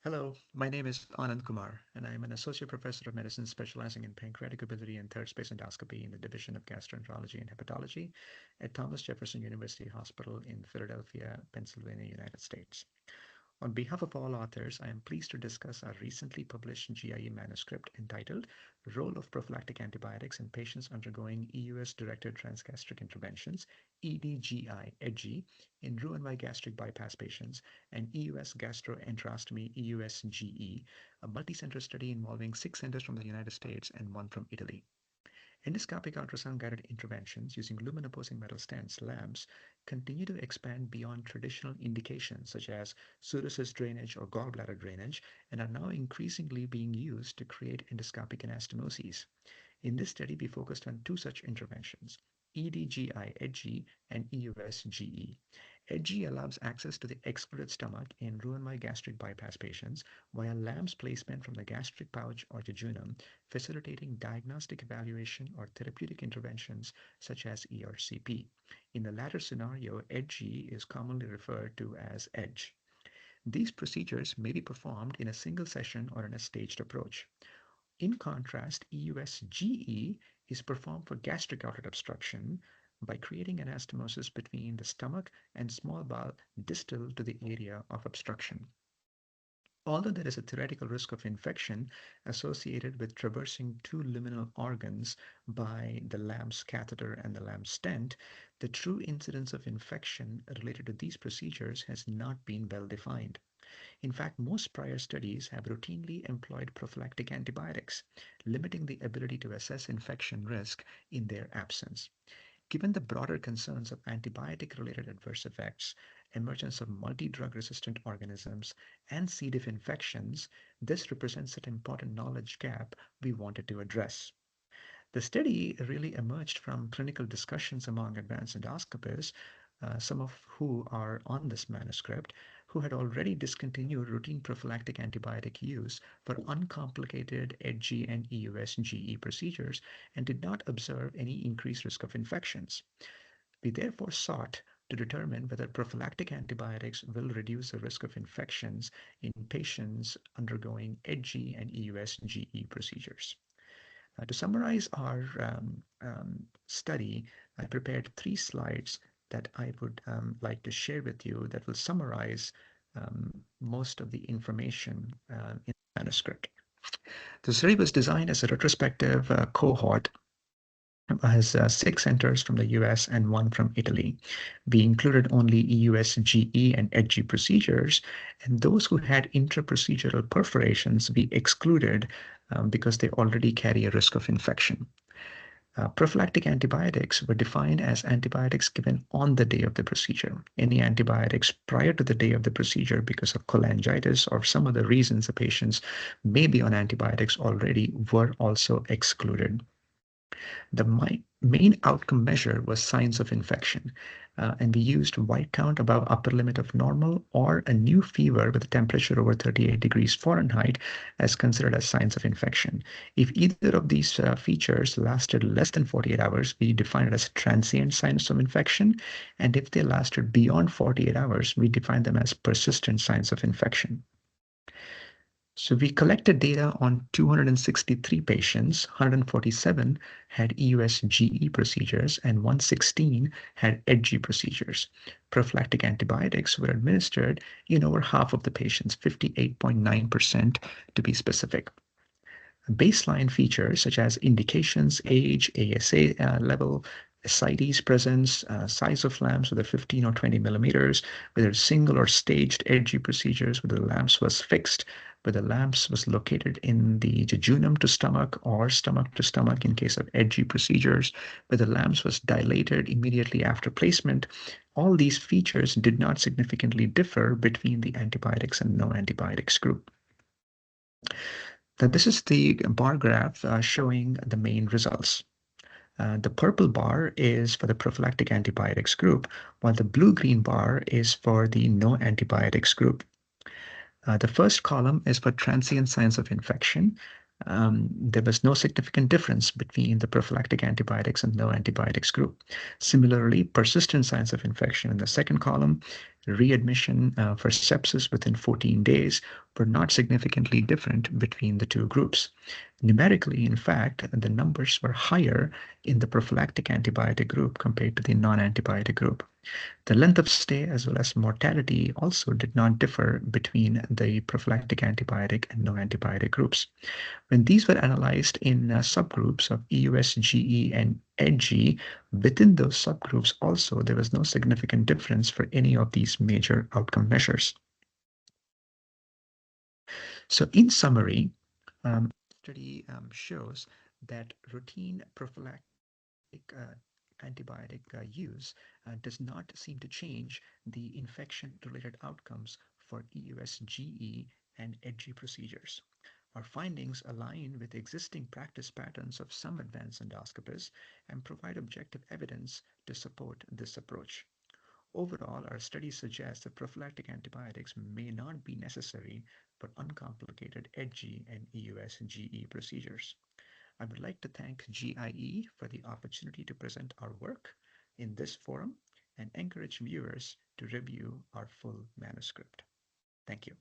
Hello, my name is Anand Kumar, and I am an associate professor of medicine specializing in pancreatic ability and third space endoscopy in the Division of Gastroenterology and Hepatology at Thomas Jefferson University Hospital in Philadelphia, Pennsylvania, United States. On behalf of all authors, I am pleased to discuss our recently published GIE manuscript entitled Role of Prophylactic Antibiotics in Patients Undergoing EUS-Directed Transgastric Interventions, EDGI, in Roux-en-Y gastric bypass patients, and EUS gastroenterostomy, EUS-GE, a multicenter study involving 6 centers from the United States and 1 from Italy. Endoscopic ultrasound-guided interventions using lumen-opposing metal stents, LAMPs, continue to expand beyond traditional indications such as pseudocyst drainage or gallbladder drainage and are now increasingly being used to create endoscopic anastomoses. In this study, we focused on 2 such interventions, EDGI EDGE and EUS GE. EDGE allows access to the excluded stomach in Roux-en-Y gastric bypass patients via LAMPS placement from the gastric pouch or jejunum, facilitating diagnostic evaluation or therapeutic interventions such as ERCP. In the latter scenario, EDGE is commonly referred to as EDGE. These procedures may be performed in a single session or in a staged approach. In contrast, EUS-GE is performed for gastric outlet obstruction by creating anastomosis between the stomach and small bowel distal to the area of obstruction. Although there is a theoretical risk of infection associated with traversing 2 luminal organs by the LAMPS catheter and the LAMPS stent, the true incidence of infection related to these procedures has not been well defined. In fact, most prior studies have routinely employed prophylactic antibiotics, limiting the ability to assess infection risk in their absence. Given the broader concerns of antibiotic-related adverse effects, emergence of multi-drug resistant organisms, and C. diff infections, this represents an important knowledge gap we wanted to address. The study really emerged from clinical discussions among advanced endoscopists, some of who are on this manuscript, who had already discontinued routine prophylactic antibiotic use for uncomplicated EDGE and EUS-GE procedures and did not observe any increased risk of infections. We therefore sought to determine whether prophylactic antibiotics will reduce the risk of infections in patients undergoing EDGE and EUS-GE procedures. To summarize our study, I prepared 3 slides that I would like to share with you that will summarize most of the information in the manuscript. The study was designed as a retrospective cohort, has 6 centers from the US and 1 from Italy. We included only EUS, GE, and EDGE procedures, and those who had intraprocedural perforations we excluded because they already carry a risk of infection. Prophylactic antibiotics were defined as antibiotics given on the day of the procedure. Any antibiotics prior to the day of the procedure because of cholangitis or some other reasons the patients may be on antibiotics already were also excluded. The main outcome measure was signs of infection, and we used white count above upper limit of normal or a new fever with a temperature over 38 degrees Fahrenheit as considered as signs of infection. If either of these features lasted less than 48 hours, we define it as transient signs of infection, and if they lasted beyond 48 hours, we define them as persistent signs of infection. So we collected data on 263 patients, 147 had EUS-GE procedures, and 116 had EDGE procedures. Prophylactic antibiotics were administered in over half of the patients, 58.9% to be specific. Baseline features such as indications, age, ASA level, ascites presence, size of LAMPS, whether 15 or 20 millimeters, whether single or staged EDGE procedures, whether the LAMPS was fixed, whether LAMPS was located in the jejunum to stomach or stomach to stomach in case of EDGE procedures, whether LAMPS was dilated immediately after placement. All these features did not significantly differ between the antibiotics and no antibiotics group. Now, this is the bar graph showing the main results. The purple bar is for the prophylactic antibiotics group, while the blue-green bar is for the no antibiotics group. The first column is for transient signs of infection. There was no significant difference between the prophylactic antibiotics and no antibiotics group. Similarly, persistent signs of infection in the second column, readmission for sepsis within 14 days, were not significantly different between the two groups. Numerically, in fact, the numbers were higher in the prophylactic antibiotic group compared to the non-antibiotic group. The length of stay as well as mortality also did not differ between the prophylactic antibiotic and no antibiotic groups. When these were analyzed in subgroups of EUS, GE, and EDG, within those subgroups also there was no significant difference for any of these major outcome measures. So in summary, study shows that routine prophylactic antibiotic use does not seem to change the infection-related outcomes for EUS, GE, and EDG procedures. Our findings align with existing practice patterns of some advanced endoscopists and provide objective evidence to support this approach. Overall, our study suggests that prophylactic antibiotics may not be necessary for uncomplicated EDG and EUS and GE procedures. I would like to thank GIE for the opportunity to present our work in this forum and encourage viewers to review our full manuscript. Thank you.